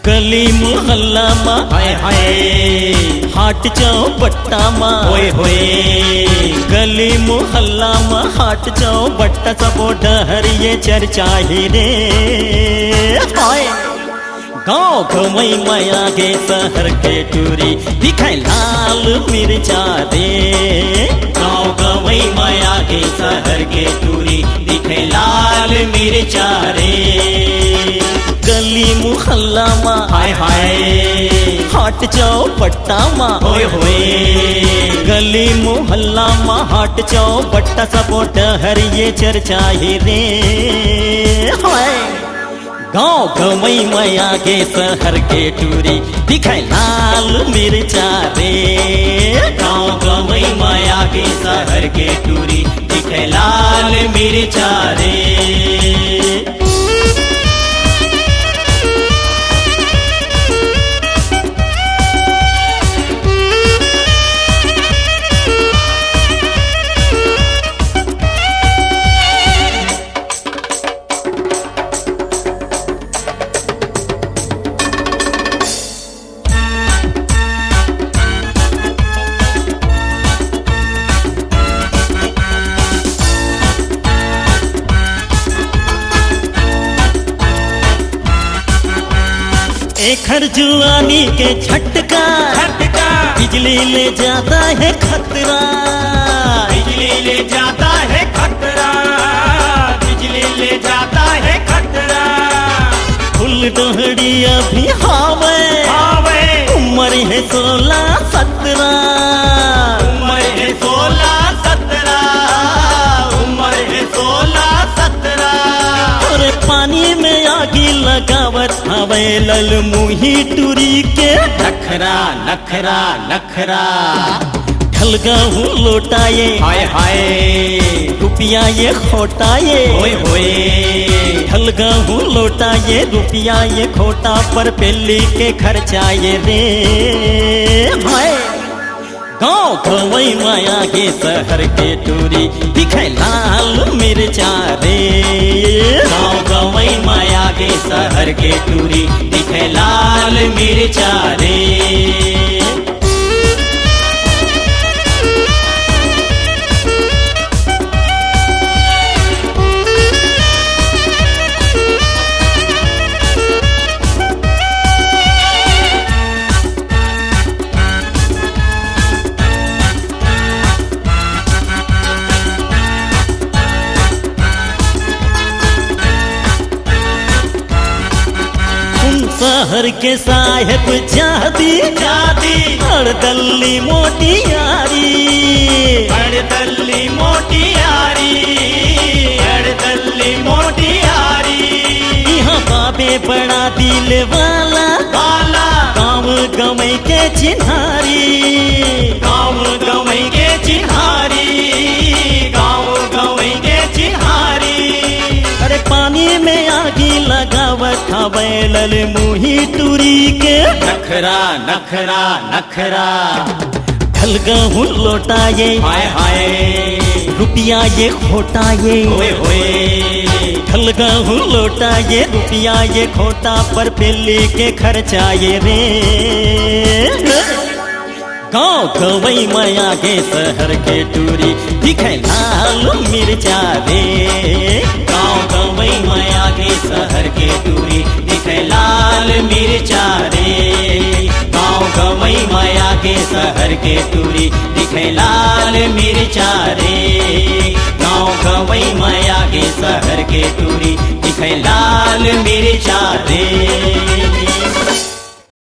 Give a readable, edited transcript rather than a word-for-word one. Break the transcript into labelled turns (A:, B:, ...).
A: गली मोहल्ला मा हाय हाय, हाट चौपट्टा मा होय होय, गली मोहल्ला मा हाट चौपट्टाचा बोर्डर ये चर्चा ही रे हाय। गाँव गवई माया गे शहर के टूरी दिखाई लाल मिर्चा रे, गाँव गवई माया गे शहर के टूरी दिखे लाल मिर्चा रे। गली मोहल्ला मा हाय हाय, हाट चौपट्टा मा होय होय, गली मोहल्ला मा हाट चौपट्टा सा बोर्डर ये चर्चा ही रे हाय। गाँव गवई माया गे शहर के टूरी दिखाई लाल मिर्चा रे, गाँव गवई माया गे शहर के टूरी दिखे लाल मिर्चा रे। एखर जुआनी के झटका
B: झटका,
A: बिजली ले जाता है खतरा,
B: बिजली ले जाता है खतरा, बिजली ले जाता है खतरा।
A: फुल डोहड़ी अभी हावे
B: हावे,
A: उम्र है 16-17,
B: उम्र है 16-17, उम्र है 16-17।
A: और पानी में आगी लगावत हवे ललमुही टूरी के नखरा नखरा नखरा। ढलगहू लोटाए
B: हाय हाय,
A: रुपया ये खोटाए
B: होय होय,
A: ढलगहू लोटाए रुपया ये खोटा पर पेली के खर्चाए रे हाय। गाँव गवई माया गे शहर के टूरी दिखे लाल मिर्चा रे,
B: गाँव गवई माया गे शहर के टूरी दिखे लाल मिर्चा रे।
A: शहर के साहेब जादी
B: जादी,
A: हड़दल्ली मोटी यारी,
B: हड़दल्ली मोटी यारी, हड़दल्ली मोटी यारी।
A: यहाँ बाबे बड़ा दिल वाला
B: वाला,
A: गाँव गवई के चिन्हारी,
B: गाँव गवई के चिन्हारी, गाँव गवई के चिन्हारी।
A: अरे पानी में आगी लगावत हवे ललमुही टूरी के
B: नखरा नखरा नखरा।
A: ढलगहू लोटाए
B: हाय हाय,
A: रुपया ये खोटाए
B: होय होय,
A: ढलगहू लोटाए रुपया ये खोटा पर पेली के खर्चाए रे। गाँव गवई माया गे शहर के टूरी दिखे लाल मिर्चा रे,
B: गाँव गवई माया गे शहर के टूरी दिखे लाल मिर्चा रे। गाँव गवई माया गे शहर के टूरी दिखे लाल मिर्चा रे, गाँव गवई माया गे शहर के टूरी दिखे लाल मिर्चा रे।